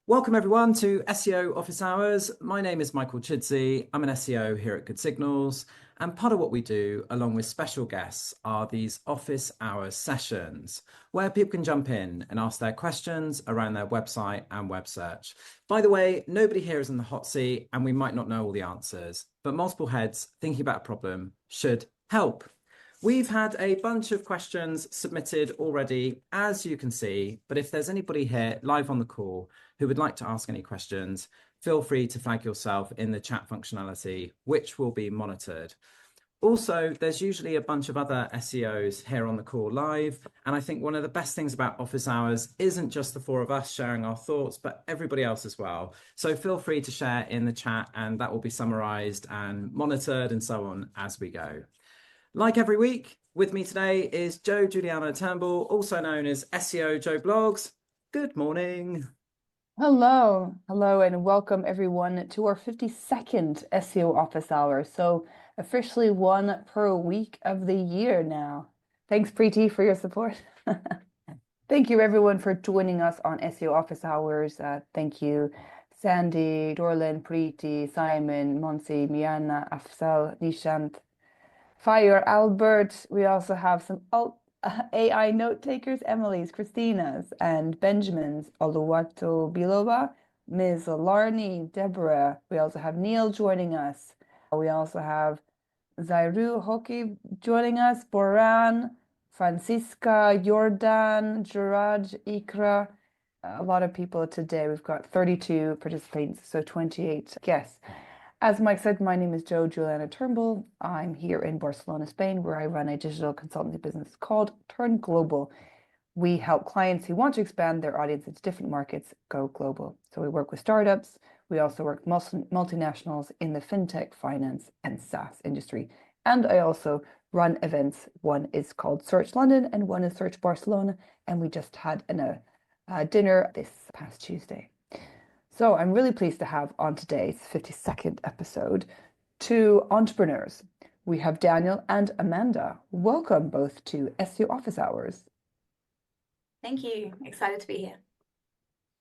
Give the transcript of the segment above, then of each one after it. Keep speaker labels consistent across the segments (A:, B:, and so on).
A: Welcome everyone to SEO Office Hours. My name is Michael Chidzey. I'm an SEO here at Good Signals, and part of what we do, along with special guests, are these Office Hours sessions where people can jump in and ask their questions around their website and web search. By the way, nobody here is in the hot seat and we might not know all the answers, but multiple heads thinking about a problem should help. We've had a bunch of questions submitted already, as you can see, but if there's anybody here live on the call who would like to ask any questions, feel free to flag yourself in the chat functionality, which will be monitored. Also, there's usually a bunch of other SEOs here on the call live, and I think one of the best things about Office Hours isn't just the four of us sharing our thoughts, but everybody else as well. So feel free to share in the chat, and that will be summarized and monitored and so on as we go. Like every week, with me today is Juliana Turnbull, also known as SEO Joe Blogs. Good morning.
B: Hello, and welcome everyone to our 52nd SEO office hour. So officially one per week of the year now. Thanks, Preeti, for your support. Thank you everyone for joining us on SEO office hours. Thank you, Sandy, Dorlin, Preeti, Simon, Monsi, Miana, Afsal, Nishant, Fire, Albert. We also have some AI note takers, Emily's, Christina's, and Benjamin's, Oluwato Biloba, Ms. Larney, Deborah. We also have Neil joining us. We also have Zairu Hoki joining us, Boran, Francisca, Jordan, Jiraj, Ikra. A lot of people today. We've got 32 participants, so 28 guests. As Mike said, my name is Juliana Turnbull. I'm here in Barcelona, Spain, where I run a digital consultancy business called Turn Global. We help clients who want to expand their audience into different markets go global. So we work with startups. We also work with multinationals in the fintech, finance, and SaaS industry. And I also run events. One is called Search London and one is Search Barcelona. And we just had a dinner this past Tuesday. So I'm really pleased to have on today's 52nd episode two entrepreneurs. We have Daniel and Amanda. Welcome both to SEO Office Hours.
C: Thank you. Excited to be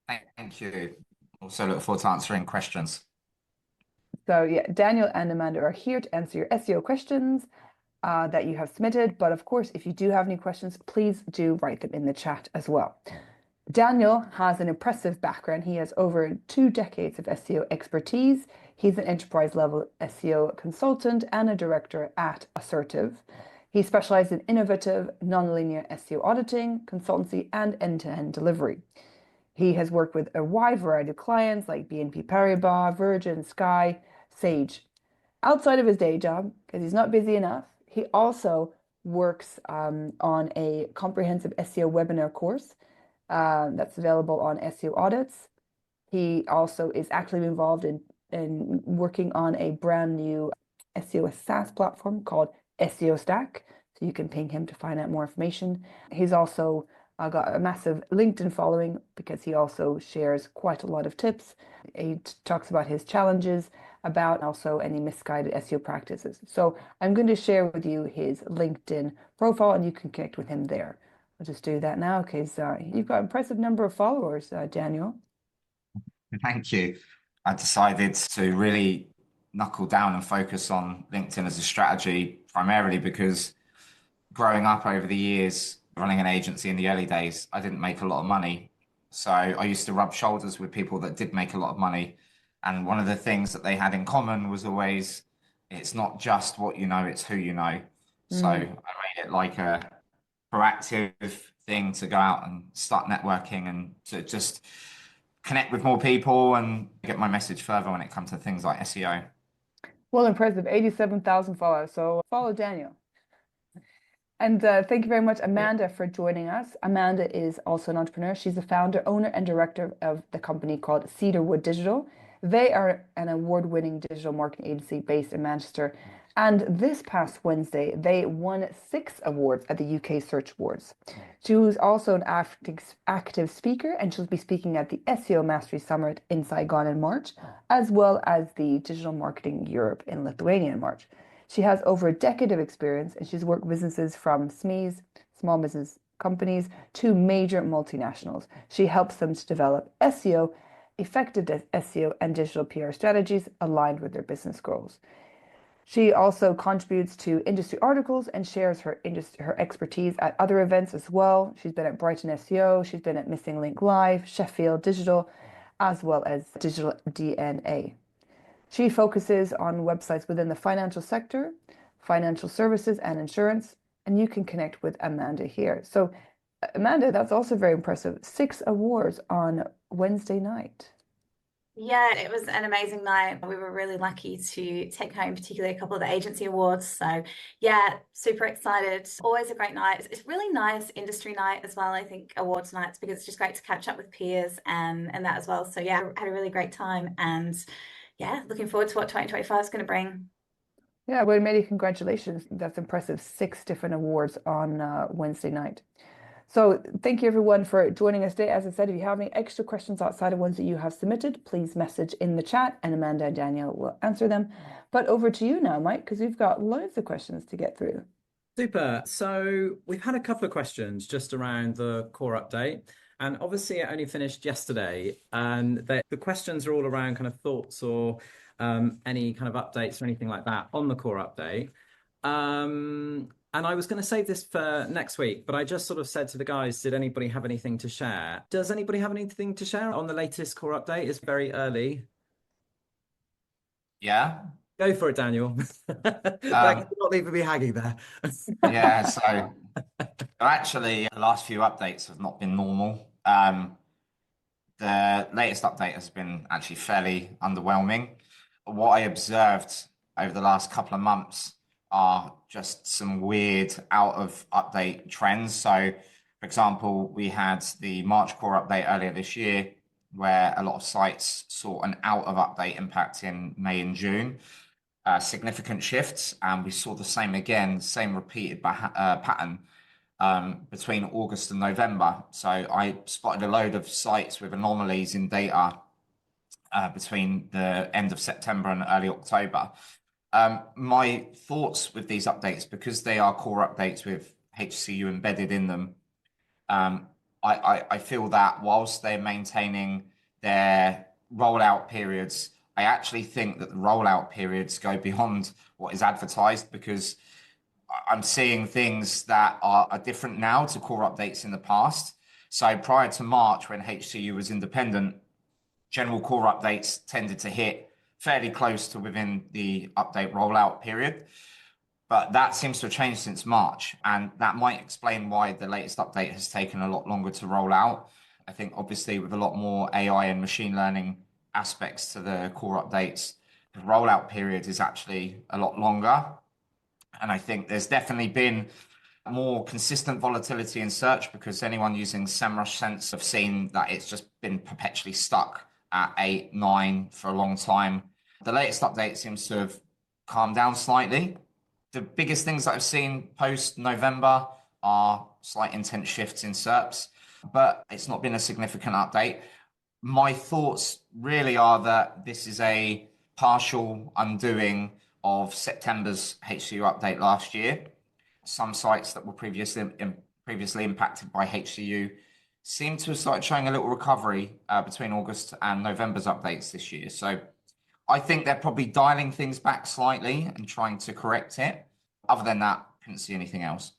C: here.
D: Thank you. Also look forward to answering questions.
B: So yeah, Daniel and Amanda are here to answer your SEO questions that you have submitted. But of course, if you do have any questions, please do write them in the chat as well. Daniel has an impressive background. He has over 2 decades of SEO expertise. He's an enterprise-level SEO consultant and a director at Assertive. He specializes in innovative, nonlinear SEO auditing, consultancy, and end-to-end delivery. He has worked with a wide variety of clients like BNP Paribas, Virgin, Sky, Sage. Outside of his day job, because he's not busy enough, he also works on a comprehensive SEO webinar course that's available on SEO audits. He also is actively involved in working on a brand new SEO SaaS platform called SEO Stack. So you can ping him to find out more information. He's also got a massive LinkedIn following because he also shares quite a lot of tips. He talks about his challenges, about also any misguided SEO practices. So I'm going to share with you his LinkedIn profile and you can connect with him there. I'll just do that now because you've got an impressive number of followers, Daniel.
D: Thank you. I decided to really knuckle down and focus on LinkedIn as a strategy, primarily because growing up over the years, running an agency in the early days, I didn't make a lot of money. So I used to rub shoulders with people that did make a lot of money. And one of the things that they had in common was always, it's not just what you know, it's who you know. So I made it like a proactive thing to go out and start networking and to just connect with more people and get my message further when it comes to things like SEO.
B: Well, impressive, 87,000 followers. So follow Daniel. And thank you very much, Amanda, for joining us. Amanda is also an entrepreneur. She's the founder, owner, and director of the company called Cedarwood Digital. They are an award-winning digital marketing agency based in Manchester. And this past Wednesday, they won 6 awards at the UK Search Awards. She was also an active speaker, and she'll be speaking at the SEO Mastery Summit in Saigon in March, as well as the Digital Marketing Europe in Lithuania in March. She has over a decade of experience, and she's worked with businesses from SMEs, small business companies, to major multinationals. She helps them to develop SEO effective SEO and digital PR strategies aligned with their business goals. She also contributes to industry articles and shares her expertise at other events as well. She's been at Brighton SEO, she's been at Missing Link Live, Sheffield Digital, as well as Digital DNA. She focuses on websites within the financial sector, financial services, and insurance, and you can connect with Amanda here. So, Amanda, that's also very impressive. 6 awards on Wednesday night.
C: Yeah, it was an amazing night. We were really lucky to take home particularly a couple of the agency awards. So yeah, super excited. Always a great night. It's really nice industry night as well, I think, awards nights, because it's just great to catch up with peers and that as well. So yeah, I had a really great time, and yeah, looking forward to what 2025 is going to bring.
B: Yeah, well, many congratulations. That's impressive. 6 different awards on Wednesday night. So thank you everyone for joining us today. As I said, if you have any extra questions outside of ones that you have submitted, please message in the chat and Amanda and Danielle will answer them. But over to you now, Mike, because we've got loads of questions to get through.
A: Super. So we've had a couple of questions just around the core update. And obviously it only finished yesterday. And the questions are all around kind of thoughts or any kind of updates or anything like that on the core update. And I was going to save this for next week, but I just sort of said to the guys, did anybody have anything to share? Does anybody have anything to share on the latest core update? It's very early.
D: Yeah.
A: Go for it, Daniel. Like, not leaving me hanging there.
D: Yeah, so actually, the last few updates have not been normal. The latest update has been actually fairly underwhelming. What I observed over the last couple of months are just some weird out of update trends. So, for example, we had the March core update earlier this year, where a lot of sites saw an out of update impact in May and June. Significant shifts, and we saw the same again, same repeated pattern between August and November. So I spotted a load of sites with anomalies in data between the end of September and early October. My thoughts with these updates, because they are core updates with HCU embedded in them, I feel that whilst they're maintaining their rollout periods, I actually think that the rollout periods go beyond what is advertised, because I'm seeing things that are different now to core updates in the past. So prior to March, when HCU was independent, general core updates tended to hit fairly close to within the update rollout period. But that seems to have changed since March, and that might explain why the latest update has taken a lot longer to roll out. I think obviously with a lot more AI and machine learning aspects to the core updates, the rollout period is actually a lot longer. And I think there's definitely been more consistent volatility in search, because anyone using SEMrush Sense have seen that it's just been perpetually stuck at 8, 9 for a long time. The latest update seems to have calmed down slightly. The biggest things that I've seen post-November are slight intent shifts in SERPs, but it's not been a significant update. My thoughts really are that this is a partial undoing of September's HCU update last year. Some sites that were previously impacted by HCU seem to have started showing a little recovery between August and November's updates this year. So I think they're probably dialing things back slightly and trying to correct it. Other than that, couldn't see anything else.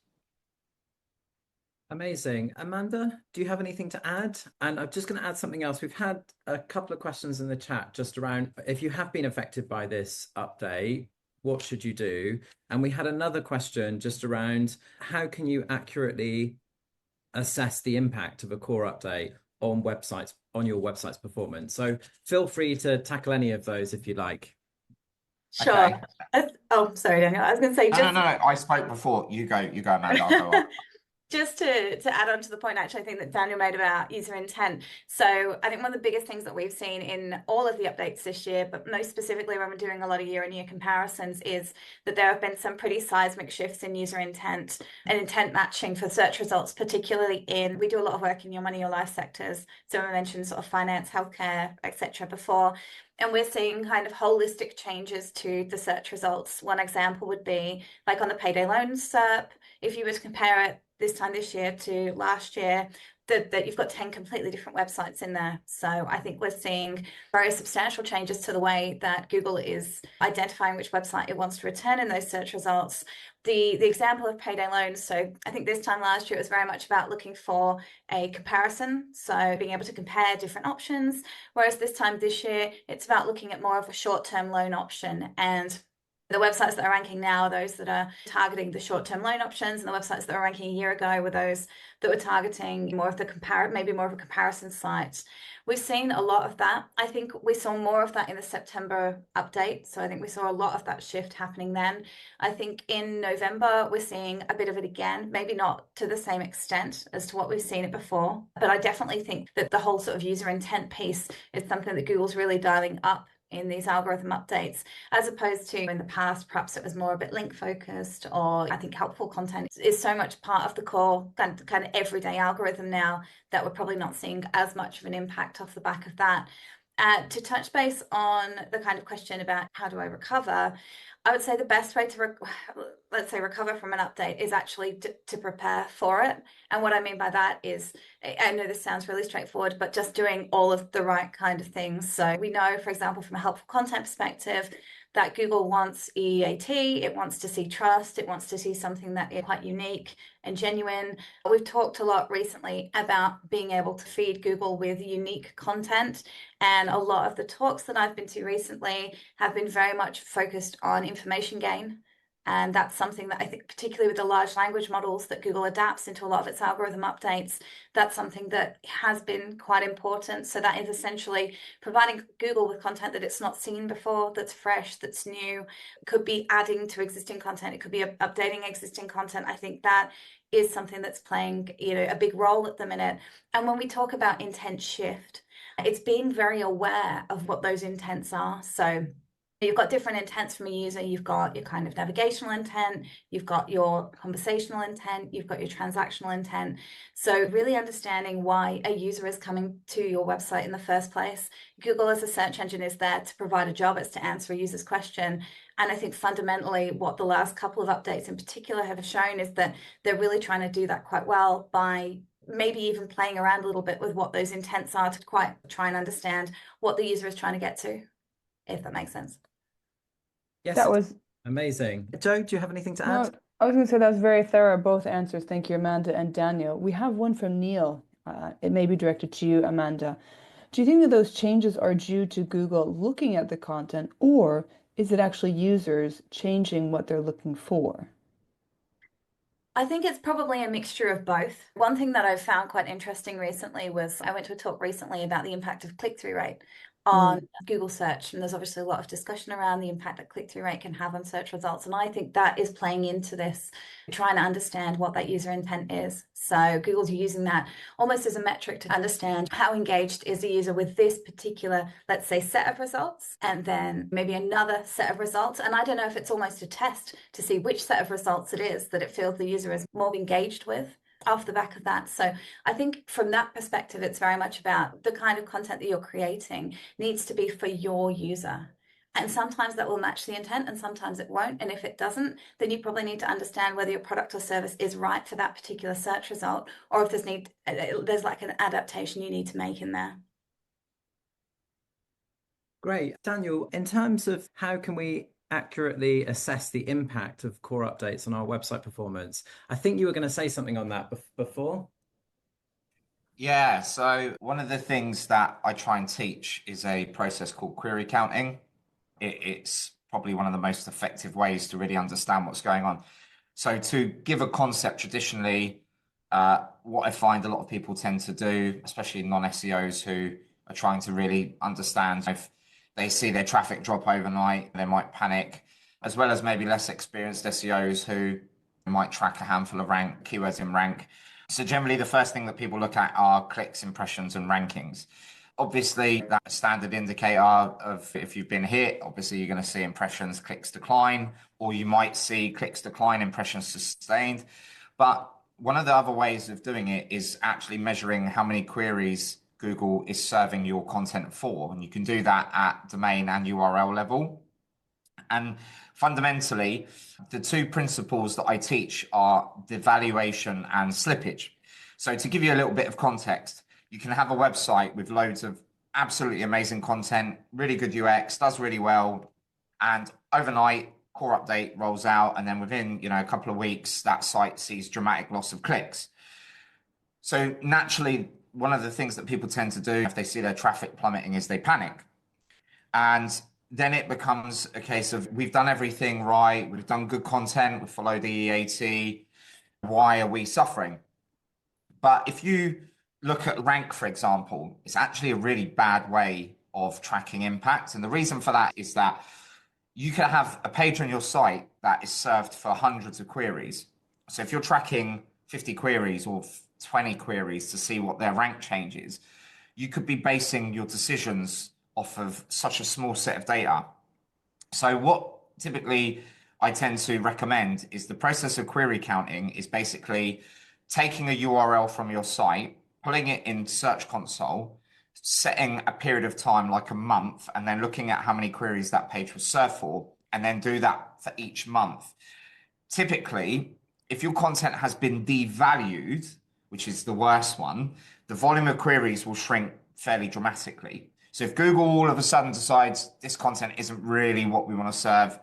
A: Amazing. Amanda, do you have anything to add? And I'm just going to add something else. We've had a couple of questions in the chat just around, if you have been affected by this update, what should you do? And we had another question just around, how can you accurately assess the impact of a core update on websites, on your website's performance? So feel free to tackle any of those if you like.
C: Sure.
D: Okay.
C: Oh, sorry, Daniel. I was going to say,
D: No, I spoke before. You go, Amanda. I'll go on.
C: Just to add on to the point, actually, I think that Daniel made about user intent. So I think one of the biggest things that we've seen in all of the updates this year, but most specifically when we're doing a lot of year-on-year comparisons, is that there have been some pretty seismic shifts in user intent and intent matching for search results, particularly we do a lot of work in your money, your life sectors. So I mentioned sort of finance, healthcare, etc. before. And we're seeing kind of holistic changes to the search results. One example would be like on the payday loans SERP. If you were to compare it this time this year to last year, that you've got 10 completely different websites in there. So I think we're seeing very substantial changes to the way that Google is identifying which website it wants to return in those search results. The example of payday loans. So I think this time last year it was very much about looking for a comparison. So being able to compare different options. Whereas this time this year, it's about looking at more of a short-term loan option. And the websites that are ranking now are those that are targeting the short-term loan options, and the websites that are ranking a year ago were those that were targeting more of the maybe more of a comparison site. We've seen a lot of that. I think we saw more of that in the September update. So I think we saw a lot of that shift happening then. I think in November, we're seeing a bit of it again, maybe not to the same extent as to what we've seen it before. But I definitely think that the whole sort of user intent piece is something that Google's really dialing up in these algorithm updates, as opposed to in the past, perhaps it was more a bit link focused, or I think helpful content is so much part of the core kind of everyday algorithm now that we're probably not seeing as much of an impact off the back of that. To touch base on the kind of question about how do I recover, I would say the best way to, let's say, recover from an update is actually to prepare for it. And what I mean by that is, I know this sounds really straightforward, but just doing all of the right kind of things. So we know, for example, from a helpful content perspective, that Google wants EAT, it wants to see trust, it wants to see something that is quite unique and genuine. We've talked a lot recently about being able to feed Google with unique content, and a lot of the talks that I've been to recently have been very much focused on information gain. And that's something that I think, particularly with the large language models that Google adapts into a lot of its algorithm updates, that's something that has been quite important. So that is essentially providing Google with content that it's not seen before, that's fresh, that's new. It could be adding to existing content. It could be updating existing content. I think that is something that's playing, a big role at the minute. And when we talk about intent shift, it's being very aware of what those intents are. So you've got different intents from a user. You've got your kind of navigational intent, you've got your conversational intent, you've got your transactional intent. So really understanding why a user is coming to your website in the first place. Google as a search engine is there to provide a job. It's to answer a user's question. And I think fundamentally what the last couple of updates in particular have shown is that they're really trying to do that quite well by maybe even playing around a little bit with what those intents are to quite try and understand what the user is trying to get to, if that makes sense.
A: Yes,
B: That was
A: amazing. Joe, do you have anything to add?
B: No, I was going to say that was very thorough, both answers. Thank you, Amanda and Daniel. We have one from Neil. It may be directed to you, Amanda. Do you think that those changes are due to Google looking at the content, or is it actually users changing what they're looking for?
C: I think it's probably a mixture of both. One thing that I've found quite interesting recently was I went to a talk recently about the impact of click-through rate on Google search. And there's obviously a lot of discussion around the impact that click-through rate can have on search results. And I think that is playing into this, trying to understand what that user intent is. So Google's using that almost as a metric to understand how engaged is a user with this particular, let's say, set of results, and then maybe another set of results. And I don't know if it's almost a test to see which set of results it is that it feels the user is more engaged with off the back of that. So I think from that perspective, it's very much about the kind of content that you're creating needs to be for your user. And sometimes that will match the intent and sometimes it won't. And if it doesn't, then you probably need to understand whether your product or service is right for that particular search result, or if there's like an adaptation you need to make in there.
A: Great. Daniel, in terms of how can we accurately assess the impact of core updates on our website performance, I think you were going to say something on that before.
D: Yeah, so one of the things that I try and teach is a process called query counting. It's probably one of the most effective ways to really understand what's going on. So to give a concept, traditionally, what I find a lot of people tend to do, especially non-SEOs who are trying to really understand, if they see their traffic drop overnight, they might panic, as well as maybe less experienced SEOs who might track a handful of keywords in rank. So generally, the first thing that people look at are clicks, impressions, and rankings. Obviously, that standard indicator of if you've been hit, obviously you're going to see impressions, clicks decline, or you might see clicks decline, impressions sustained. But one of the other ways of doing it is actually measuring how many queries Google is serving your content for. And you can do that at domain and URL level. And fundamentally, the two principles that I teach are devaluation and slippage. So to give you a little bit of context, you can have a website with loads of absolutely amazing content, really good UX, does really well, and overnight core update rolls out, and then within a couple of weeks that site sees dramatic loss of clicks. So naturally, one of the things that people tend to do if they see their traffic plummeting is they panic. And then it becomes a case of, we've done everything right, we've done good content, we followed the EAT, why are we suffering? But if you look at rank, for example, it's actually a really bad way of tracking impact. And the reason for that is that you can have a page on your site that is served for hundreds of queries. So if you're tracking 50 queries or 20 queries to see what their rank change is, you could be basing your decisions off of such a small set of data. So what typically I tend to recommend is the process of query counting is basically taking a URL from your site, putting it in Search Console, setting a period of time like a month, and then looking at how many queries that page was served for, and then do that for each month. Typically, if your content has been devalued, which is the worst one, the volume of queries will shrink fairly dramatically. So if Google all of a sudden decides this content isn't really what we want to serve,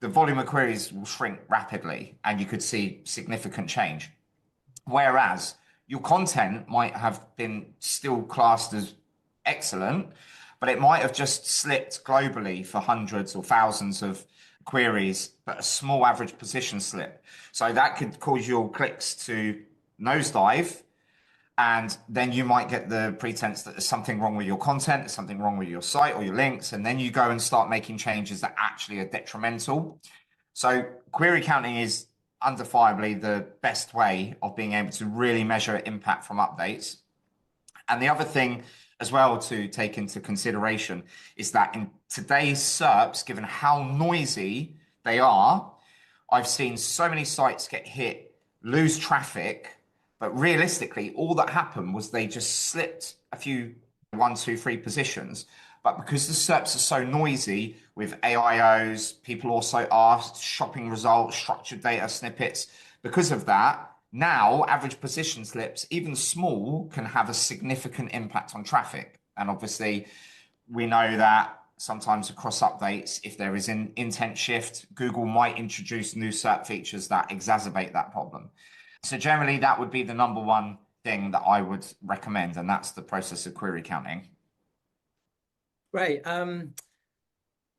D: the volume of queries will shrink rapidly and you could see significant change. Whereas your content might have been still classed as excellent, but it might have just slipped globally for hundreds or thousands of queries, but a small average position slip. So that could cause your clicks to nosedive. And then you might get the pretense that there's something wrong with your content, there's something wrong with your site or your links. And then you go and start making changes that actually are detrimental. So query counting is undefiably the best way of being able to really measure impact from updates. And the other thing as well to take into consideration is that in today's SERPs, given how noisy they are, I've seen so many sites get hit, lose traffic, but realistically, all that happened was they just slipped a few 1, 2, 3 positions. But because the SERPs are so noisy with AIOs, people also asked shopping results, structured data snippets. Because of that, now average position slips, even small, can have a significant impact on traffic. And obviously, we know that sometimes across updates, if there is an intent shift, Google might introduce new SERP features that exacerbate that problem. So generally, that would be the number one thing that I would recommend, and that's the process of query counting.
A: Great. And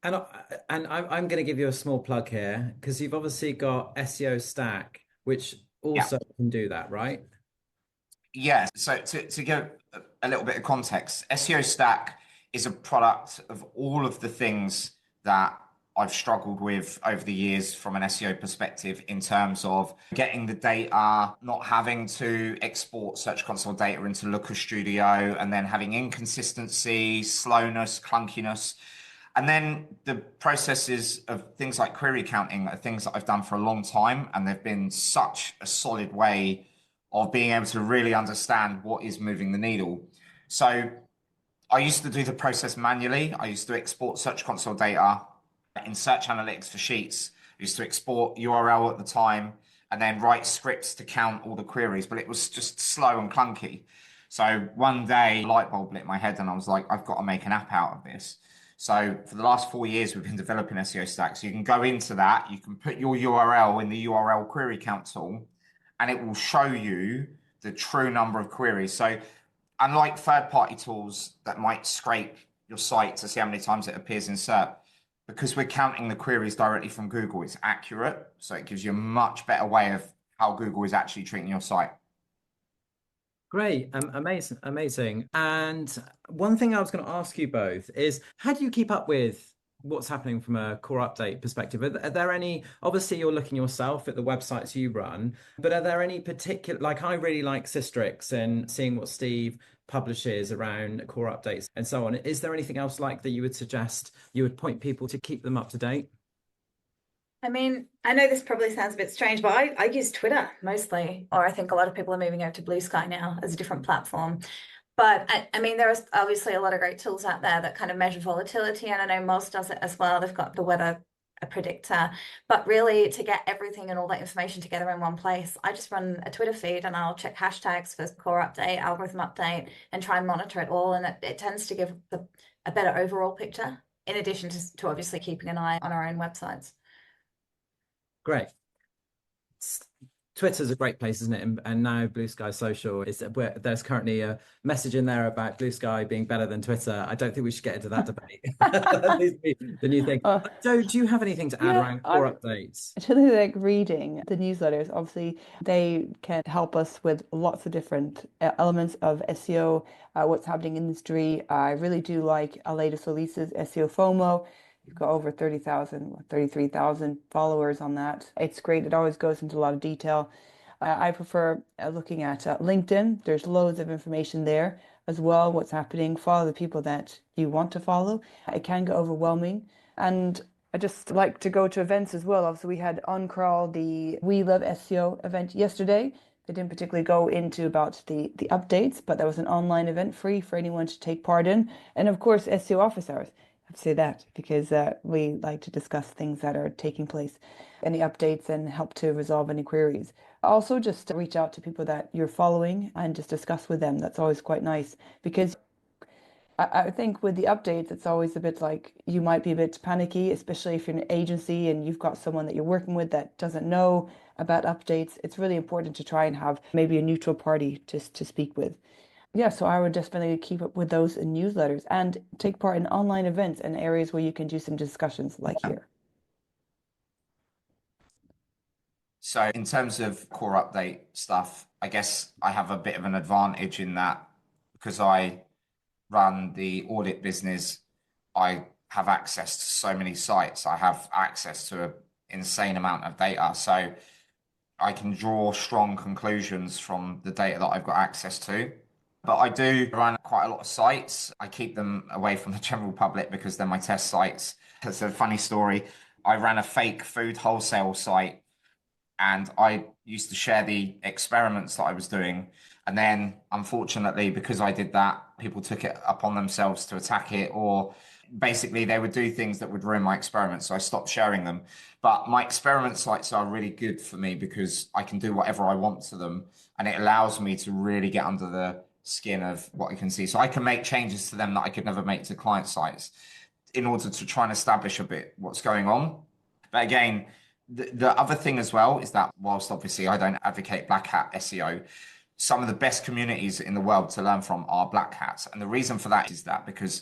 A: I'm going to give you a small plug here because you've obviously got SEO Stack, which also can do that, right?
D: Yeah. So to give a little bit of context, SEO Stack is a product of all of the things that I've struggled with over the years from an SEO perspective in terms of getting the data, not having to export Search Console data into Looker Studio, and then having inconsistency, slowness, clunkiness. And then the processes of things like query counting are things that I've done for a long time, and they've been such a solid way of being able to really understand what is moving the needle. So I used to do the process manually. I used to export Search Console data in Search Analytics for Sheets. I used to export URL at the time and then write scripts to count all the queries, but it was just slow and clunky. So one day, a light bulb lit my head and I was like, I've got to make an app out of this. So for the last 4 years, we've been developing SEO Stack. So you can go into that, you can put your URL in the URL query count tool, and it will show you the true number of queries. So unlike third-party tools that might scrape your site to see how many times it appears in SERP, because we're counting the queries directly from Google, it's accurate. So it gives you a much better way of how Google is actually treating your site.
A: Great. Amazing. And one thing I was going to ask you both is, how do you keep up with what's happening from a core update perspective? Are there any, obviously you're looking yourself at the websites you run, but are there any particular, like I really like Systrix and seeing what Steve publishes around core updates and so on. Is there anything else like that you would suggest you would point people to keep them up to date?
C: I mean, I know this probably sounds a bit strange, but I use Twitter mostly, or I think a lot of people are moving over to Blue Sky now as a different platform. But I mean, there is obviously a lot of great tools out there that kind of measure volatility, and I know Moz does it as well. They've got the weather a predictor. But really, to get everything and all that information together in one place, I just run a Twitter feed and I'll check hashtags for core update, algorithm update, and try and monitor it all. And it tends to give a better overall picture, in addition to obviously keeping an eye on our own websites.
A: Great. Twitter's a great place, isn't it? And now Blue Sky Social is where there's currently a message in there about Blue Sky being better than Twitter. I don't think we should get into that debate. The new thing. So, do you have anything to add around core updates?
B: I really like reading the newsletters. Obviously, they can help us with lots of different elements of SEO, what's happening in the industry. I really do like latest Elise's SEO FOMO. You've got over 30,000, 33,000 followers on that. It's great. It always goes into a lot of detail. I prefer looking at LinkedIn. There's loads of information there as well. What's happening. Follow the people that you want to follow. It can get overwhelming. And I just like to go to events as well. Obviously, we had on Crawl the We Love SEO event yesterday. They didn't particularly go into about the updates, but that was an online event free for anyone to take part in. And of course, SEO office hours. Say that because we like to discuss things that are taking place, any updates, and help to resolve any queries. Also, just to reach out to people that you're following and just discuss with them. That's always quite nice because I think with the updates, it's always a bit like you might be a bit panicky, especially if you're an agency and you've got someone that you're working with that doesn't know about updates. It's really important to try and have maybe a neutral party just to speak with. Yeah, so I would definitely keep up with those in newsletters and take part in online events and areas where you can do some discussions like here.
D: So in terms of core update stuff, I guess I have a bit of an advantage in that because I run the audit business, I have access to so many sites. I have access to an insane amount of data. So I can draw strong conclusions from the data that I've got access to. But I do run quite a lot of sites. I keep them away from the general public because they're my test sites. It's a funny story. I ran a fake food wholesale site and I used to share the experiments that I was doing. And then, unfortunately, because I did that, people took it upon themselves to attack it, or basically they would do things that would ruin my experiments. So I stopped sharing them. But my experiment sites are really good for me because I can do whatever I want to them. And it allows me to really get under the skin of what I can see. So I can make changes to them that I could never make to client sites in order to try and establish a bit what's going on. But again, the other thing as well is that whilst obviously I don't advocate black hat SEO, some of the best communities in the world to learn from are black hats. And the reason for that is that because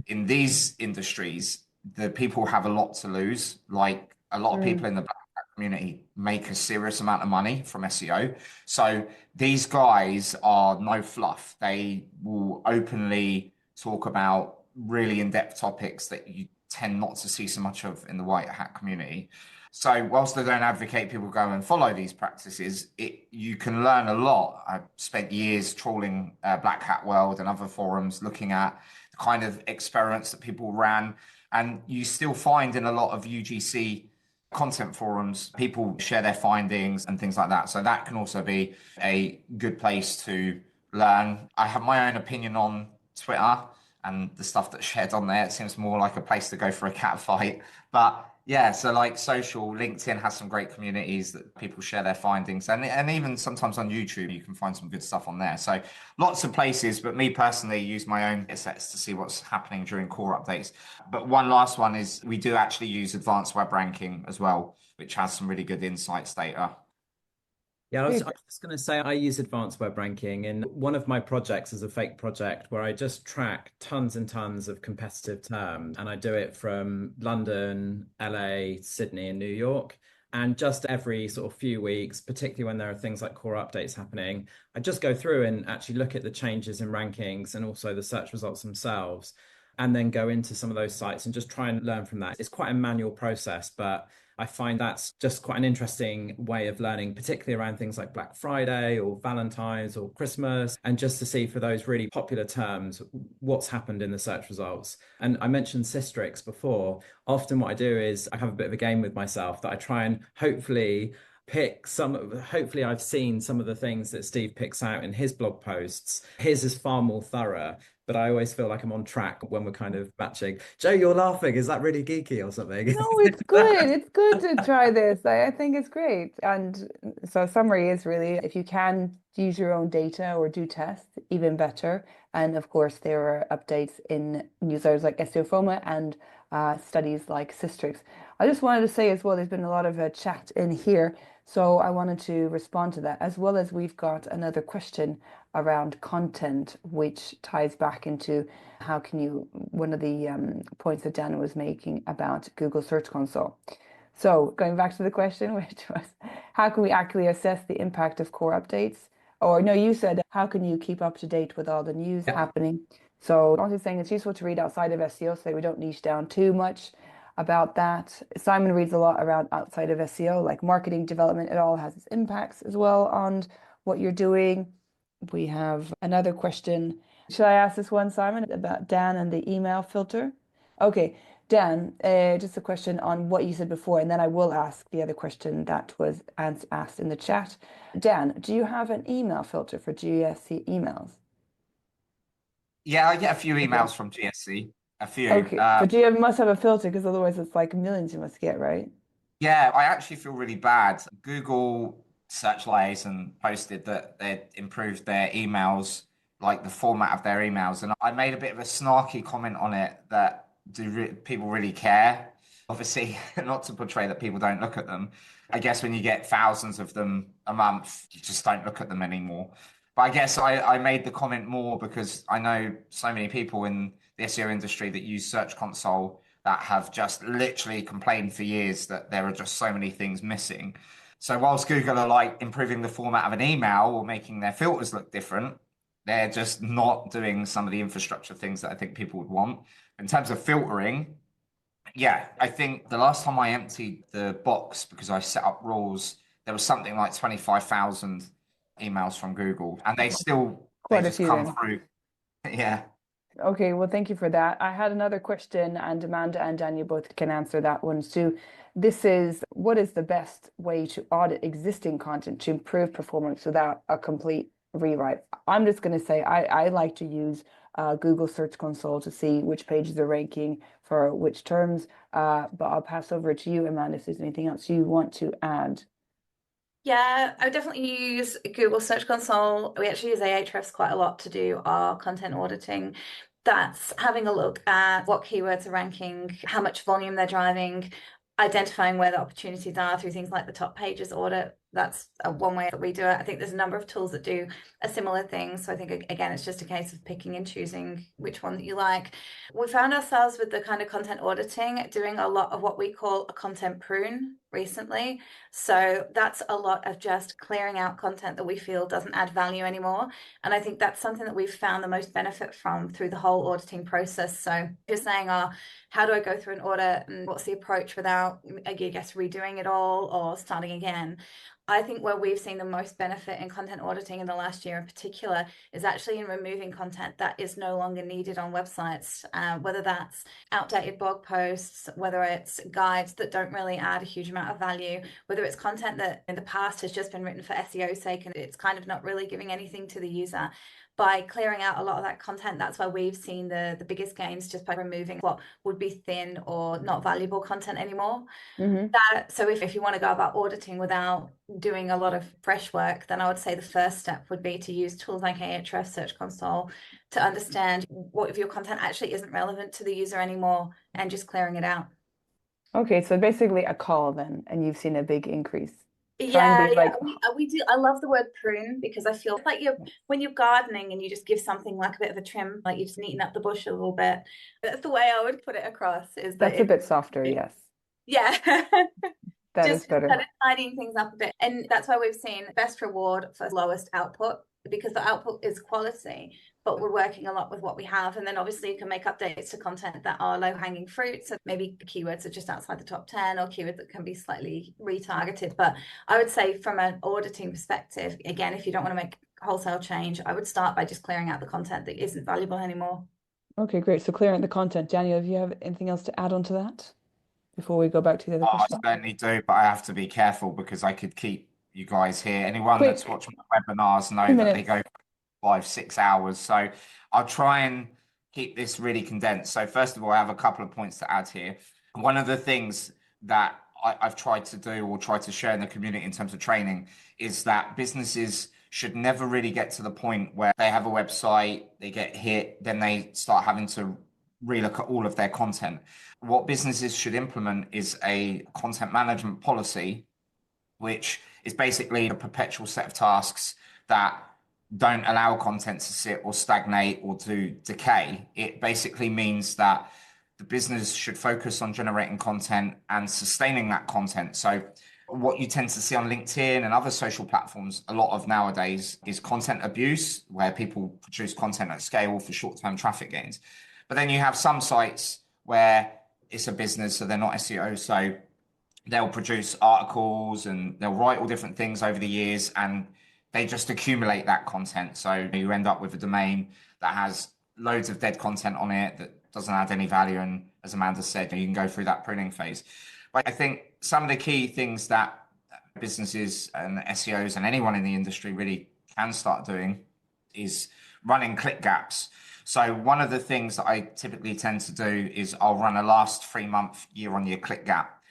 D: in these industries, the people have a lot to lose. Like a lot of people in the black hat community make a serious amount of money from SEO. So these guys are no fluff. They will openly talk about really in-depth topics that you tend not to see so much of in the white hat community. So whilst I don't advocate people go and follow these practices, you can learn a lot. I've spent years trawling Black Hat World and other forums looking at the kind of experiments that people ran. And you still find in a lot of UGC content forums, people share their findings and things like that. So that can also be a good place to learn. I have my own opinion on Twitter and the stuff that's shared on there. It seems more like a place to go for a cat fight. But yeah, so like social, LinkedIn has some great communities that people share their findings. And even sometimes on YouTube, you can find some good stuff on there. So lots of places, but me personally use my own sets to see what's happening during core updates. But one last one is we do actually use advanced web ranking as well, which has some really good insights data.
A: Yeah, I was just going to say I use advanced web ranking, and one of my projects is a fake project where I just track tons and tons of competitive terms, and I do it from London, LA, Sydney, and New York. And just every sort of few weeks, particularly when there are things like core updates happening, I just go through and actually look at the changes in rankings and also the search results themselves, and then go into some of those sites and just try and learn from that. It's quite a manual process, but I find that's just quite an interesting way of learning, particularly around things like Black Friday or Valentine's or Christmas, and just to see for those really popular terms, what's happened in the search results. And I mentioned Systrix before. Often what I do is I have a bit of a game with myself that I try and hopefully I've seen some of the things that Steve picks out in his blog posts. His is far more thorough, but I always feel like I'm on track when we're kind of matching. Joe, you're laughing. Is that really geeky or something?
B: No, it's good. It's good to try this. I think it's great. And so summary is really if you can use your own data or do tests, even better. And of course, there are updates in newsletters like SEO FOMA and studies like Systrix. I just wanted to say as well, there's been a lot of chat in here. So I wanted to respond to that, as well as we've got another question around content, which ties back into how can you, one of the points that Dana was making about Google Search Console. So going back to the question, which was, how can we accurately assess the impact of core updates? Or no, you said, how can you keep up to date with all the news happening? So I was saying it's useful to read outside of SEO so that we don't niche down too much about that. Simon reads a lot around outside of SEO, like marketing development. It all has its impacts as well on what you're doing. We have another question. Should I ask this one, Simon, about Dan and the email filter? Okay, Dan, just a question on what you said before, and then I will ask the other question that was asked in the chat. Dan, do you have an email filter for GSC emails?
D: Yeah, I get a few emails from GSC, a few.
B: Okay, but you must have a filter because otherwise it's like millions you must get, right?
D: Yeah, I actually feel really bad. Google Search Liaison posted that they'd improved their emails, like the format of their emails. And I made a bit of a snarky comment on it that people really care? Obviously, not to portray that people don't look at them. I guess when you get thousands of them a month, you just don't look at them anymore. But I guess I made the comment more because I know so many people in the SEO industry that use Search Console that have just literally complained for years that there are just so many things missing. So whilst Google are like improving the format of an email or making their filters look different, they're just not doing some of the infrastructure things that I think people would want. In terms of filtering, yeah, I think the last time I emptied the box because I set up rules, there was something like 25,000 emails from Google, and they
B: Quite a
D: just
B: few
D: come
B: then.
D: through. Yeah.
B: Okay, well, thank you for that. I had another question, and Amanda and Daniel both can answer that one too. This is what is the best way to audit existing content to improve performance without a complete rewrite? I'm just going to say I like to use Google Search Console to see which pages are ranking for which terms. But I'll pass over to you, Amanda, if there's anything else you want to add.
C: Yeah, I would definitely use Google Search Console. We actually use Ahrefs quite a lot to do our content auditing. That's having a look at what keywords are ranking, how much volume they're driving, identifying where the opportunities are through things like the top pages audit. That's one way that we do it. I think there's a number of tools that do a similar thing. So I think, again, it's just a case of picking and choosing which one that you like. We found ourselves with the kind of content auditing doing a lot of what we call a content prune recently. So that's a lot of just clearing out content that we feel doesn't add value anymore. And I think that's something that we've found the most benefit from through the whole auditing process. So you're saying, how do I go through an audit and what's the approach without, I guess, redoing it all or starting again? I think where we've seen the most benefit in content auditing in the last year in particular is actually in removing content that is no longer needed on websites, whether that's outdated blog posts, whether it's guides that don't really add a huge amount of value, whether it's content that in the past has just been written for SEO's sake and it's kind of not really giving anything to the user. By clearing out a lot of that content, that's why we've seen the biggest gains, just by removing what would be thin or not valuable content anymore. So if you want to go about auditing without doing a lot of fresh work, then I would say the first step would be to use tools like Ahrefs, Search Console, to understand what if your content actually isn't relevant to the user anymore and just clearing it out.
B: Okay, so basically a call then, and you've seen a big increase.
C: Yeah, we do. I love the word prune because I feel like when you're gardening and you just give something like a bit of a trim, like you just neaten up the bush a little bit. That's the way I would put it across. Is that
B: That's a bit softer, yes.
C: Yeah.
B: That
C: just
B: is better.
C: kind of tidying things up a bit. And that's why we've seen best reward for lowest output, because the output is quality, but we're working a lot with what we have. And then obviously you can make updates to content that are low hanging fruit. So maybe keywords are just outside the top 10 or keywords that can be slightly retargeted. But I would say from an auditing perspective, again, if you don't want to make wholesale change, I would start by just clearing out the content that isn't valuable anymore.
B: Okay, great. So clearing the content. Daniel, do you have anything else to add on to that before we go back to the other question?
D: I certainly do, but I have to be careful because I could keep you guys here. Anyone that's watched my webinars know that they go 5-6 hours. So I'll try and keep this really condensed. So first of all, I have a couple of points to add here. One of the things that I've tried to do or tried to share in the community in terms of training is that businesses should never really get to the point where they have a website, they get hit, then they start having to relook at all of their content. What businesses should implement is a content management policy, which is basically a perpetual set of tasks that don't allow content to sit or stagnate or to decay. It basically means that the business should focus on generating content and sustaining that content. So what you tend to see on LinkedIn and other social platforms a lot of nowadays is content abuse, where people produce content at scale for short-term traffic gains. But then you have some sites where it's a business, so they're not SEO. So they'll produce articles and they'll write all different things over the years, and they just accumulate that content. So you end up with a domain that has loads of dead content on it that doesn't add any value. And as Amanda said, you can go through that pruning phase. But I think some of the key things that businesses and SEOs and anyone in the industry really can start doing is running click gaps. So one of the things that I typically tend to do is I'll run a last 3-month year-on-year click gap.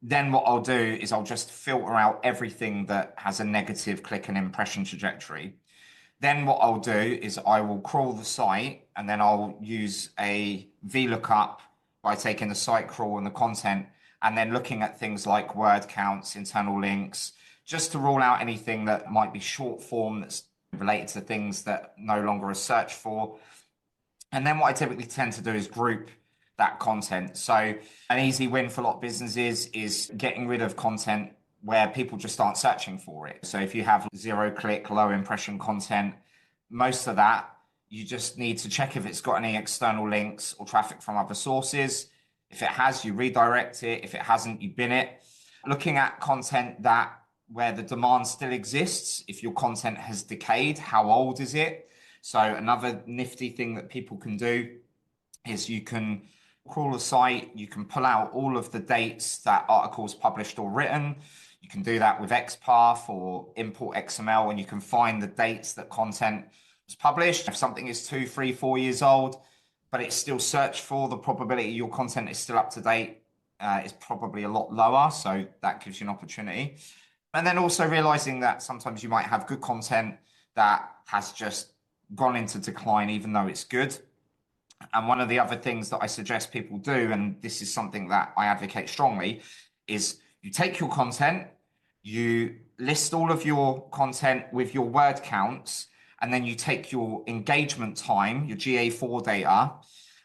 D: Then what I'll do is I'll just filter out everything that has a negative click and impression trajectory. Then what I'll do is I will crawl the site, and then I'll use a VLOOKUP by taking the site crawl and the content and then looking at things like word counts, internal links, just to rule out anything that might be short form that's related to things that no longer are searched for. And then what I typically tend to do is group that content. So an easy win for a lot of businesses is getting rid of content where people just aren't searching for it. So if you have 0-click, low impression content, most of that, you just need to check if it's got any external links or traffic from other sources. If it has, you redirect it. If it hasn't, you bin it. Looking at content that where the demand still exists, if your content has decayed, how old is it? So another nifty thing that people can do is you can crawl a site, you can pull out all of the dates that articles published or written. You can do that with XPath or import XML, and you can find the dates that content was published. If something is 2, 3, 4 years old, but it's still searched for, the probability your content is still up to date is probably a lot lower. So that gives you an opportunity. And then also realizing that sometimes you might have good content that has just gone into decline, even though it's good. And one of the other things that I suggest people do, and this is something that I advocate strongly, is you take your content, you list all of your content with your word counts, and then you take your engagement time, your GA4 data,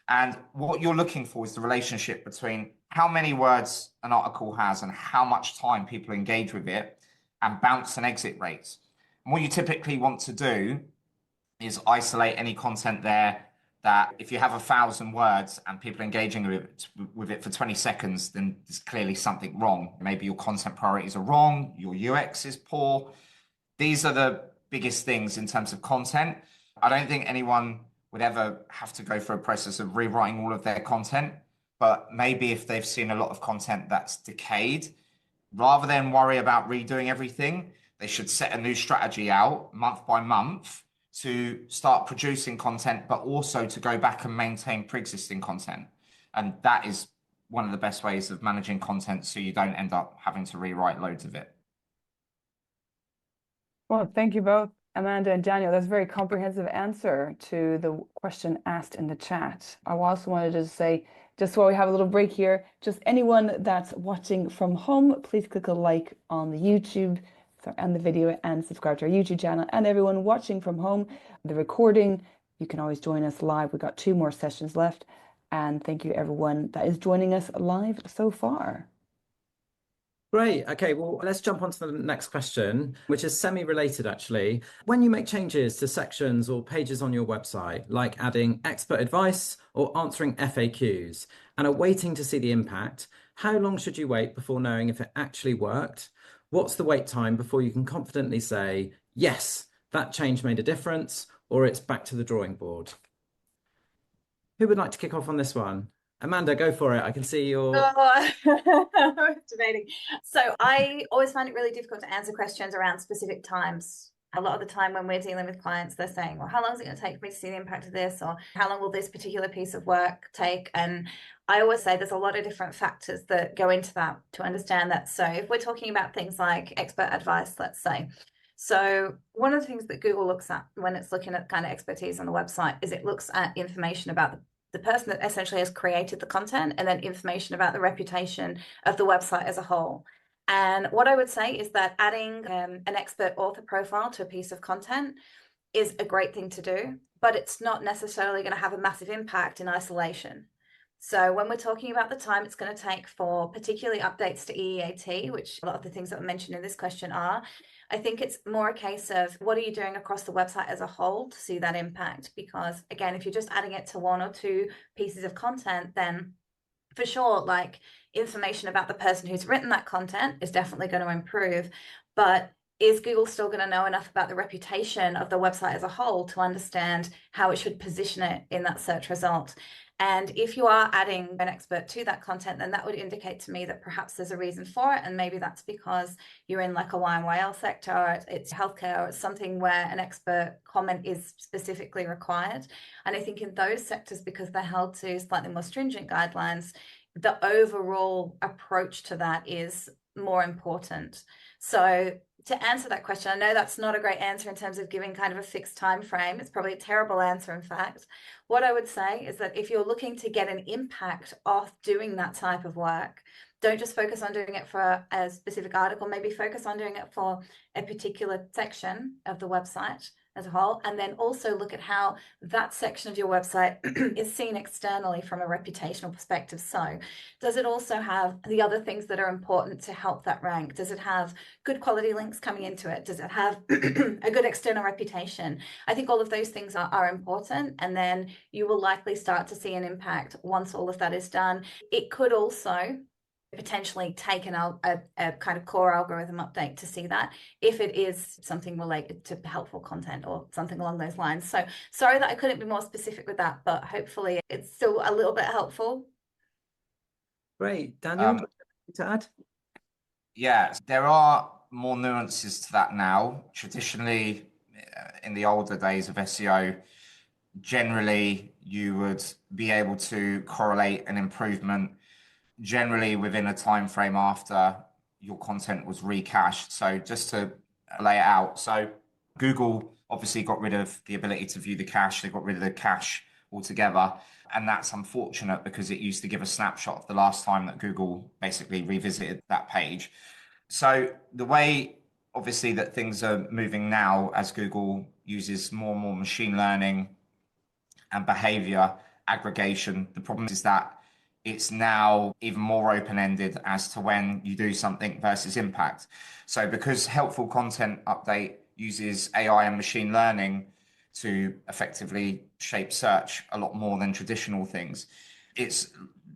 D: and what you're looking for is the relationship between how many words an article has and how much time people engage with it, and bounce and exit rates. And what you typically want to do is isolate any content there that if you have 1,000 words and people engaging with it for 20 seconds, then there's clearly something wrong. Maybe your content priorities are wrong, your UX is poor. These are the biggest things in terms of content. I don't think anyone would ever have to go through a process of rewriting all of their content, but maybe if they've seen a lot of content that's decayed, rather than worry about redoing everything, they should set a new strategy out month by month to start producing content, but also to go back and maintain pre-existing content. And that is one of the best ways of managing content, so you don't end up having to rewrite loads of it.
B: Well, thank you both, Amanda and Daniel. That's a very comprehensive answer to the question asked in the chat. I also wanted to say, just while we have a little break here, just anyone that's watching from home, please click a like on the YouTube and the video and subscribe to our YouTube channel. And everyone watching from home, the recording, you can always join us live. We've got 2 more sessions left. And thank you everyone that is joining us live so far.
A: Great. Okay, well, let's jump on to the next question, which is semi-related actually. When you make changes to sections or pages on your website, like adding expert advice or answering FAQs, and are waiting to see the impact, how long should you wait before knowing if it actually worked? What's the wait time before you can confidently say, yes, that change made a difference, or it's back to the drawing board? Who would like to kick off on this one? Amanda, go for it. I can see your...
C: Oh, debating. So I always find it really difficult to answer questions around specific times A lot of the time when we're dealing with clients, they're saying, well, how long is it going to take me to see the impact of this? Or how long will this particular piece of work take? And I always say there's a lot of different factors that go into that to understand that. So if we're talking about things like expert advice, let's say, so one of the things that Google looks at when it's looking at kind of expertise on the website is it looks at information about the person that essentially has created the content, and then information about the reputation of the website as a whole. And what I would say is that adding an expert author profile to a piece of content is a great thing to do, but it's not necessarily going to have a massive impact in isolation. So when we're talking about the time it's going to take for particularly updates to EEAT, which a lot of the things that were mentioned in this question are, I think it's more a case of what are you doing across the website as a whole to see that impact? Because again, if you're just adding it to one or two pieces of content, then for sure, like information about the person who's written that content is definitely going to improve. But is Google still going to know enough about the reputation of the website as a whole to understand how it should position it in that search result? And if you are adding an expert to that content, then that would indicate to me that perhaps there's a reason for it. And maybe that's because you're in like a YMYL sector, or it's healthcare, or it's something where an expert comment is specifically required. And I think in those sectors, because they're held to slightly more stringent guidelines, the overall approach to that is more important. So to answer that question, I know that's not a great answer in terms of giving kind of a fixed time frame. It's probably a terrible answer, in fact. What I would say is that if you're looking to get an impact off doing that type of work, don't just focus on doing it for a specific article, maybe focus on doing it for a particular section of the website as a whole, and then also look at how that section of your website is seen externally from a reputational perspective. So does it also have the other things that are important to help that rank? Does it have good quality links coming into it? Does it have a good external reputation? I think all of those things are important, and then you will likely start to see an impact once all of that is done. It could also potentially take a kind of core algorithm update to see that if it is something related to helpful content or something along those lines. So sorry that I couldn't be more specific with that, but hopefully it's still a little bit helpful.
A: Great. Daniel, to add?
D: Yeah, there are more nuances to that now. Traditionally, in the older days of SEO, generally you would be able to correlate an improvement generally within a time frame after your content was recached. So just to lay it out, so Google obviously got rid of the ability to view the cache. They got rid of the cache altogether, and that's unfortunate because it used to give a snapshot of the last time that Google basically revisited that page. So the way obviously that things are moving now, as Google uses more and more machine learning and behavior aggregation, the problem is that it's now even more open-ended as to when you do something versus impact. So because helpful content update uses AI and machine learning to effectively shape search a lot more than traditional things, it's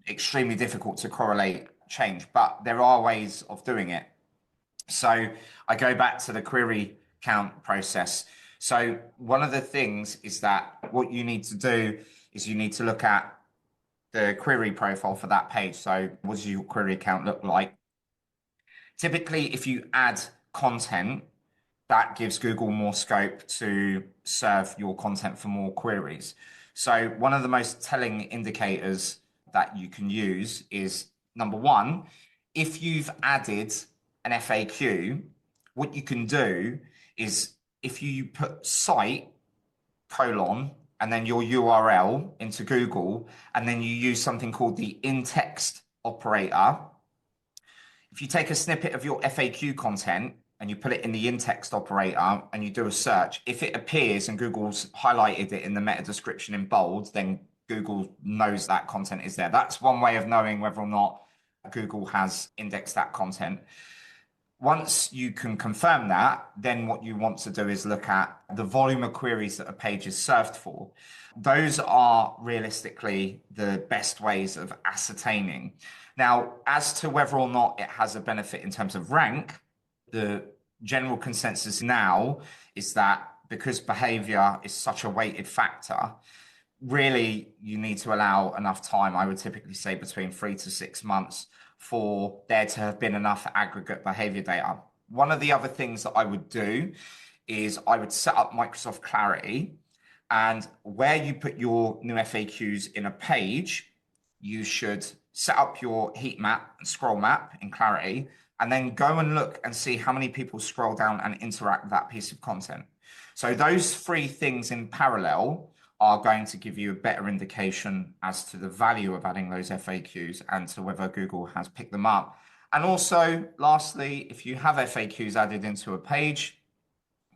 D: extremely difficult to correlate change, but there are ways of doing it. So I go back to the query count process. So one of the things is that what you need to do is you need to look at the query profile for that page. So what does your query count look like? Typically, if you add content, that gives Google more scope to serve your content for more queries. So one of the most telling indicators that you can use is, number one, if you've added an FAQ, what you can do is if you put site colon and then your URL into Google, and then you use something called the in-text operator. If you take a snippet of your FAQ content and you put it in the in-text operator and you do a search, if it appears and Google's highlighted it in the meta description in bold, then Google knows that content is there. That's one way of knowing whether or not Google has indexed that content. Once you can confirm that, then what you want to do is look at the volume of queries that a page is served for. Those are realistically the best ways of ascertaining. Now, as to whether or not it has a benefit in terms of rank, the general consensus now is that because behavior is such a weighted factor, really you need to allow enough time. I would typically say between 3 to 6 months for there to have been enough aggregate behavior data. One of the other things that I would do is I would set up Microsoft Clarity, and where you put your new FAQs in a page, you should set up your heat map and scroll map in Clarity, and then go and look and see how many people scroll down and interact with that piece of content. So those three things in parallel are going to give you a better indication as to the value of adding those FAQs and to whether Google has picked them up. And also, lastly, if you have FAQs added into a page,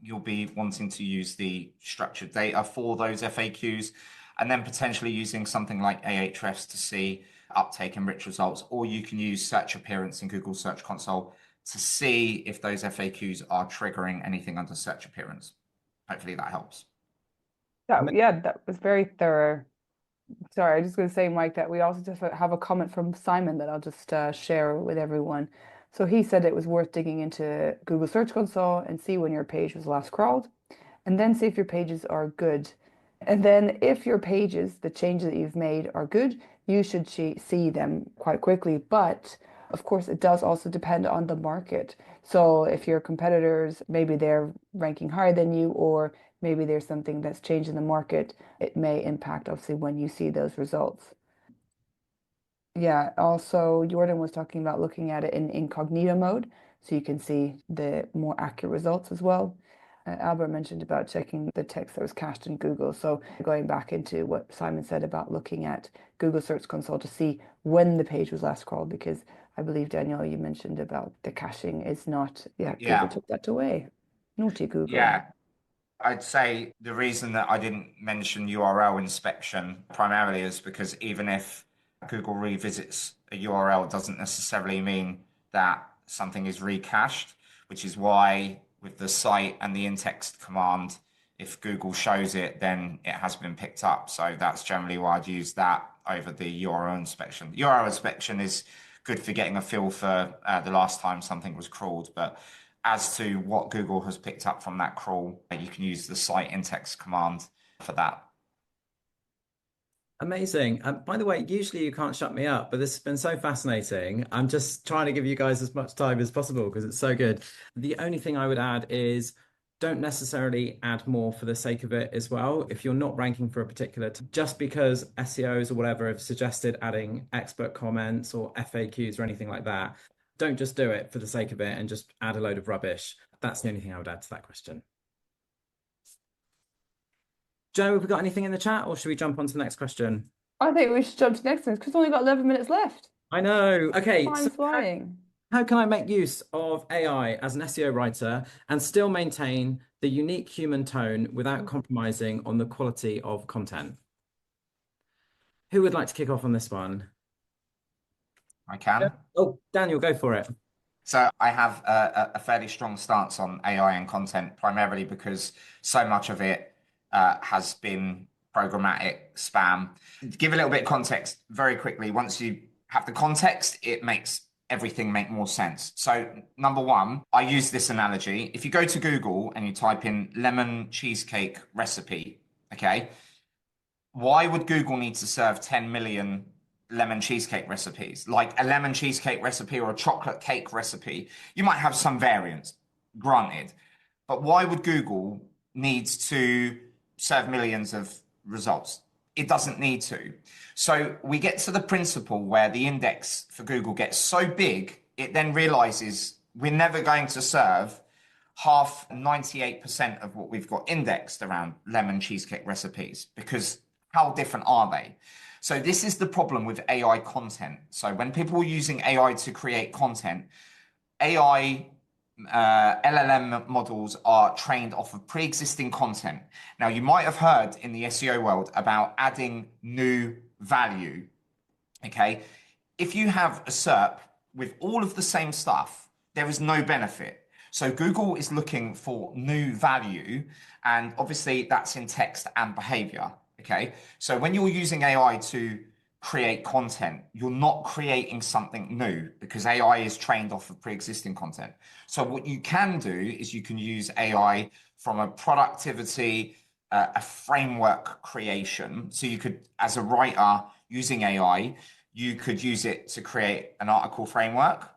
D: you'll be wanting to use the structured data for those FAQs, and then potentially using something like Ahrefs to see uptake and rich results, or you can use search appearance in Google Search Console to see if those FAQs are triggering anything under search appearance. Hopefully that helps.
B: Yeah, that was very thorough. Sorry, I was just going to say, Mike, that we also just have a comment from Simon that I'll just share with everyone. So he said it was worth digging into Google Search Console and see when your page was last crawled, and then see if your pages are good. And then if your pages, the changes that you've made are good, you should see them quite quickly. But of course, it does also depend on the market. So if your competitors, maybe they're ranking higher than you, or maybe there's something that's changed in the market, it may impact obviously when you see those results. Yeah, also Jordan was talking about looking at it in incognito mode, so you can see the more accurate results as well. Albert mentioned about checking the text that was cached in Google. So going back into what Simon said about looking at Google Search Console to see when the page was last crawled, because I believe, Daniel, you mentioned about the caching is not, Google took that away. Naughty Google.
D: Yeah. I'd say the reason that I didn't mention URL inspection primarily is because even if Google revisits a URL, it doesn't necessarily mean that something is recached, which is why with the cite and the in-text command, if Google shows it, then it has been picked up. So that's generally why I'd use that over the URL inspection. URL inspection is good for getting a feel for the last time something was crawled, but as to what Google has picked up from that crawl, you can use the cite in-text command for that.
A: Amazing. By the way, usually you can't shut me up, but this has been so fascinating. I'm just trying to give you guys as much time as possible because it's so good. The only thing I would add is don't necessarily add more for the sake of it as well. If you're not ranking for a particular, just because SEOs or whatever have suggested adding expert comments or FAQs or anything like that, don't just do it for the sake of it and just add a load of rubbish. That's the only thing I would add to that question. Joe, have we got anything in the chat, or should we jump on to the next question?
B: I think we should jump to the next one because we've only got 11 minutes left.
A: I know. Okay,
B: Time's flying.
A: How can I make use of AI as an SEO writer and still maintain the unique human tone without compromising on the quality of content? Who would like to kick off on this one?
D: I can.
A: Oh, Daniel, go for it.
D: So I have a fairly strong stance on AI and content, primarily because so much of it has been programmatic spam. To give a little bit of context very quickly, once you have the context, it makes everything make more sense. So number one, I use this analogy. If you go to Google and you type in lemon cheesecake recipe, okay, why would Google need to serve 10 million lemon cheesecake recipes? Like a lemon cheesecake recipe or a chocolate cake recipe, you might have some variants, granted, but why would Google need to serve millions of results? It doesn't need to. So we get to the principle where the index for Google gets so big, it then realizes we're never going to serve half 98% of what we've got indexed around lemon cheesecake recipes, because how different are they? So this is the problem with AI content. So when people are using AI to create content, AI LLM models are trained off of pre-existing content. Now, you might have heard in the SEO world about adding new value. Okay. If you have a SERP with all of the same stuff, there is no benefit. So Google is looking for new value, and obviously that's in text and behavior. Okay. So when you're using AI to create content, you're not creating something new because AI is trained off of pre-existing content. So what you can do is you can use AI from a productivity, a framework creation. So you could, as a writer using AI, you could use it to create an article framework.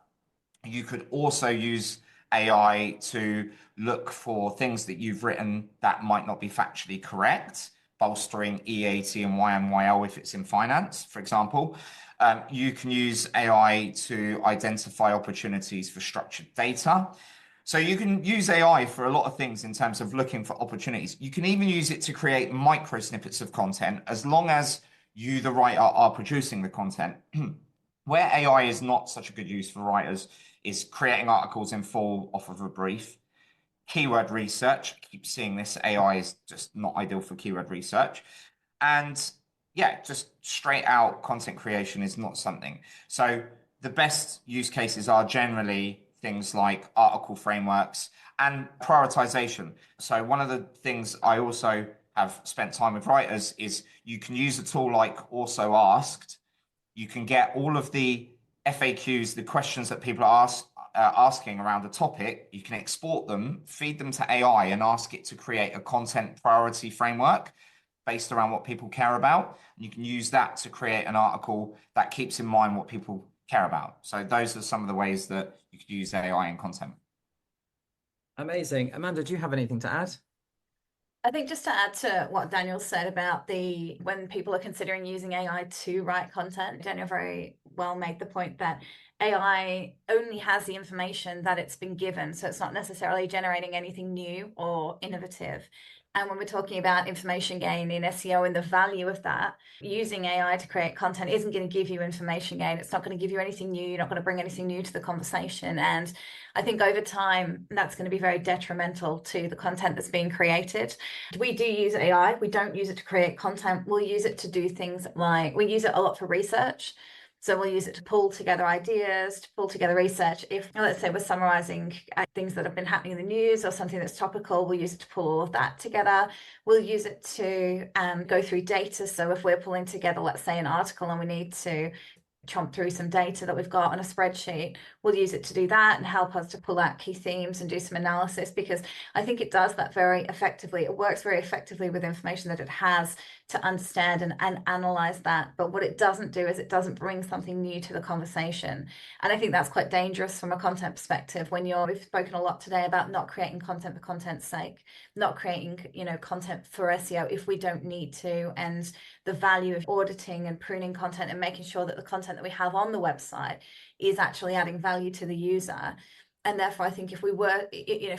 D: You could also use AI to look for things that you've written that might not be factually correct, bolstering EAT and YMYL if it's in finance, for example. You can use AI to identify opportunities for structured data. So you can use AI for a lot of things in terms of looking for opportunities. You can even use it to create micro snippets of content, as long as you, the writer, are producing the content. Where AI is not such a good use for writers is creating articles in full off of a brief. Keyword research, I keep seeing this, AI is just not ideal for keyword research. And yeah, just straight out content creation is not something. So the best use cases are generally things like article frameworks and prioritization. So one of the things I also have spent time with writers is you can use a tool like Also Asked. You can get all of the FAQs, the questions that people are asking around a topic. You can export them, feed them to AI, and ask it to create a content priority framework based around what people care about. And you can use that to create an article that keeps in mind what people care about. So those are some of the ways that you could use AI in content.
A: Amazing. Amanda, do you have anything to add?
C: I think just to add to what Daniel said about when people are considering using AI to write content, Daniel very well made the point that AI only has the information that it's been given. So it's not necessarily generating anything new or innovative. And when we're talking about information gain in SEO and the value of that, using AI to create content isn't going to give you information gain. It's not going to give you anything new. You're not going to bring anything new to the conversation. And I think over time, that's going to be very detrimental to the content that's being created. We do use AI. We don't use it to create content. We'll use it to do things like, we use it a lot for research. So we'll use it to pull together ideas, to pull together research. If, let's say, we're summarizing things that have been happening in the news or something that's topical, we'll use it to pull all of that together. We'll use it to go through data. So if we're pulling together, let's say, an article and we need to chomp through some data that we've got on a spreadsheet, we'll use it to do that and help us to pull out key themes and do some analysis, because I think it does that very effectively. It works very effectively with information that it has to understand and analyze that. But what it doesn't do is it doesn't bring something new to the conversation. And I think that's quite dangerous from a content perspective when we've spoken a lot today about not creating content for content's sake, not creating, content for SEO if we don't need to, and the value of auditing and pruning content and making sure that the content that we have on the website is actually adding value to the user. And therefore, I think if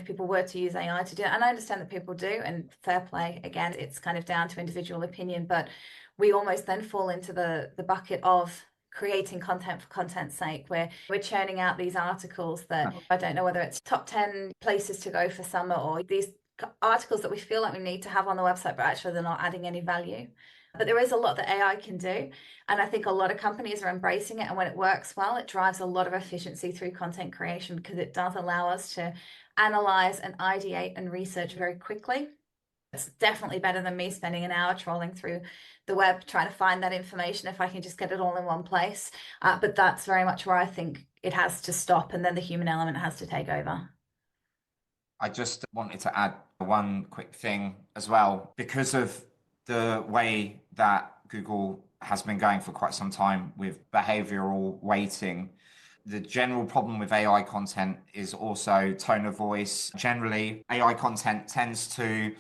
C: people were to use AI to do it, and I understand that people do, and fair play, again, it's kind of down to individual opinion, but we almost then fall into the bucket of creating content for content's sake, where we're churning out these articles that I don't know whether it's top 10 places to go for summer, or these articles that we feel like we need to have on the website, but actually they're not adding any value. But there is a lot that AI can do. And I think a lot of companies are embracing it. And when it works well, it drives a lot of efficiency through content creation, because it does allow us to analyze and ideate and research very quickly. It's definitely better than me spending an hour trolling through the web trying to find that information if I can just get it all in one place. But that's very much where I think it has to stop, and then the human element has to take over.
D: I just wanted to add one quick thing as well. Because of the way that Google has been going for quite some time with behavioral weighting, the general problem with AI content is also tone of voice. Generally, AI content tends to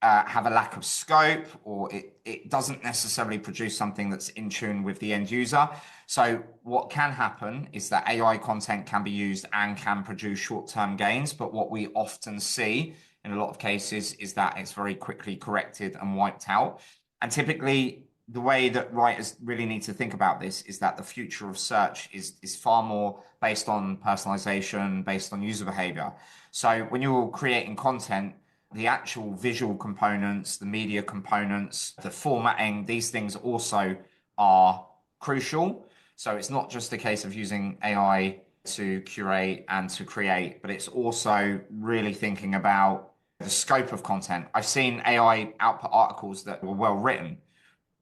D: have a lack of scope, or it doesn't necessarily produce something that's in tune with the end user. So what can happen is that AI content can be used and can produce short-term gains, but what we often see in a lot of cases is that it's very quickly corrected and wiped out. And typically, the way that writers really need to think about this is that the future of search is far more based on personalization, based on user behavior. So when you're creating content, the actual visual components, the media components, the formatting, these things also are crucial. So it's not just a case of using AI to curate and to create, but it's also really thinking about the scope of content. I've seen AI output articles that were well written,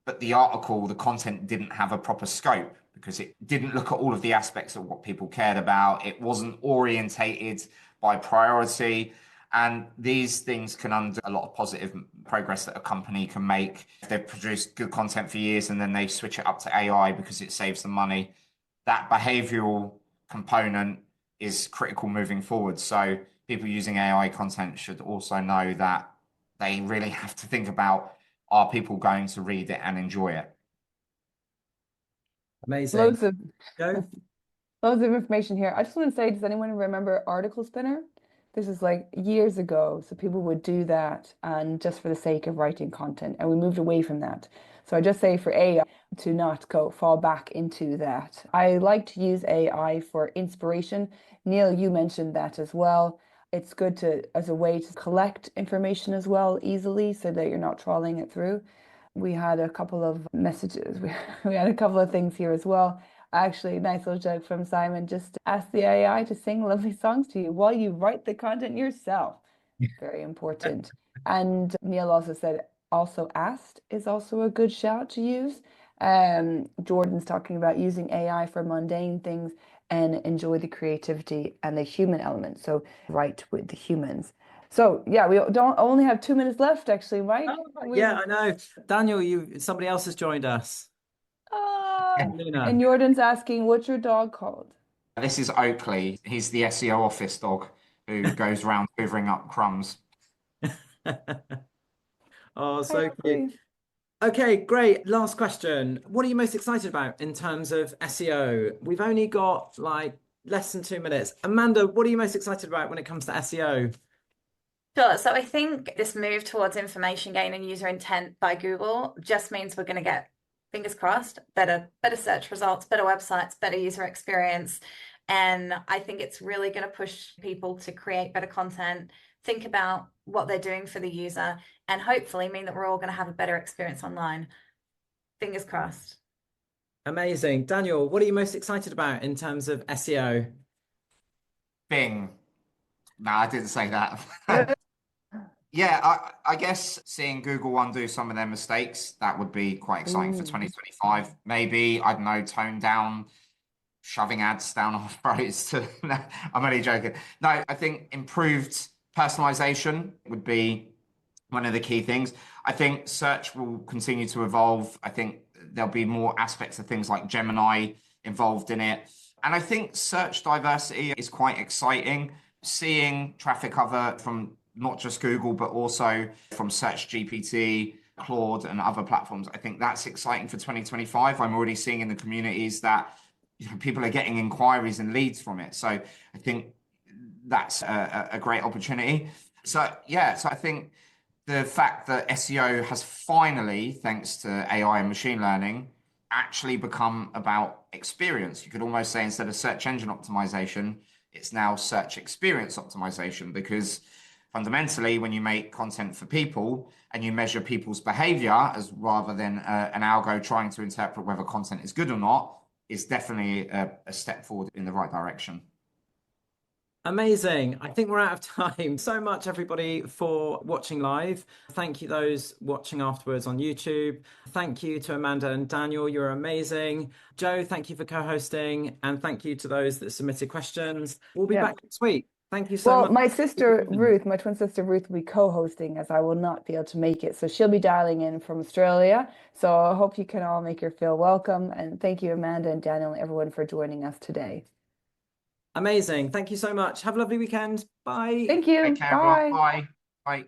D: but the content didn't have a proper scope because it didn't look at all of the aspects of what people cared about. It wasn't orientated by priority. And these things can undo a lot of positive progress that a company can make. If they've produced good content for years and then they switch it up to AI because it saves them money, that behavioral component is critical moving forward. So people using AI content should also know that they really have to think about, are people going to read it and enjoy it?
A: Amazing.
B: Loads of
A: Go.
B: loads of information here. I just want to say, does anyone remember Article Spinner? This is like years ago. So people would do that and just for the sake of writing content, and we moved away from that. So I just say for AI to not fall back into that. I like to use AI for inspiration. Neil, you mentioned that as well. It's good as a way to collect information as well easily so that you're not trawling it through. We had a couple of messages. We had a couple of things here as well. Actually, nice little joke from Simon. Just ask the AI to sing lovely songs to you while you write the content yourself. Very important. And Neil also said, also asked is also a good shout to use. Jordan's talking about using AI for mundane things and enjoy the creativity and the human element. So write with the humans. So yeah, we don't only have 2 minutes left, actually, Mike.
A: Yeah, I know. Daniel, somebody else has joined us. Luna.
B: And Jordan's asking, what's your dog called?
D: This is Oakley. He's the SEO office dog who goes around hoovering up crumbs.
A: Oh,
B: Hi,
A: so cute.
B: Oakley.
A: Okay, great. Last question. What are you most excited about in terms of SEO? We've only got like less than 2 minutes. Amanda, what are you most excited about when it comes to SEO?
C: Sure. So I think this move towards information gain and user intent by Google just means we're going to get, fingers crossed, better search results, better websites, better user experience. And I think it's really going to push people to create better content, think about what they're doing for the user, and hopefully mean that we're all going to have a better experience online. Fingers crossed.
A: Amazing. Daniel, what are you most excited about in terms of SEO?
D: Bing. No, I didn't say that. Yeah, I guess seeing Google undo some of their mistakes, that would be quite exciting for 2025. Maybe, I don't know, tone down shoving ads down our throats to, no, I'm only joking. No, I think improved personalization would be one of the key things. I think search will continue to evolve. I think there'll be more aspects of things like Gemini involved in it. And I think search diversity is quite exciting. Seeing traffic cover from not just Google, but also from Search GPT, Claude, and other platforms. I think that's exciting for 2025. I'm already seeing in the communities that people are getting inquiries and leads from it. So I think that's a great opportunity. So yeah, so I think the fact that SEO has finally, thanks to AI and machine learning, actually become about experience. You could almost say instead of search engine optimization, it's now search experience optimization, because fundamentally, when you make content for people and you measure people's behavior as rather than an algo trying to interpret whether content is good or not, is definitely a step forward in the right direction.
A: Amazing. I think we're out of time. So much, everybody, for watching live. Thank you, those watching afterwards on YouTube. Thank you to Amanda and Daniel. You're amazing. Joe, thank you for co-hosting. And thank you to those that submitted questions. We'll be back next week. Thank you so much.
B: My sister Ruth, my twin sister Ruth, will be co-hosting, as I will not be able to make it. So she'll be dialing in from Australia. So I hope you can all make her feel welcome. And thank you, Amanda and Daniel, and everyone for joining us today.
A: Amazing. Thank you so much. Have a lovely weekend. Bye.
B: Thank you.
D: Take care,
B: Bye.
D: everyone. Bye. Bye.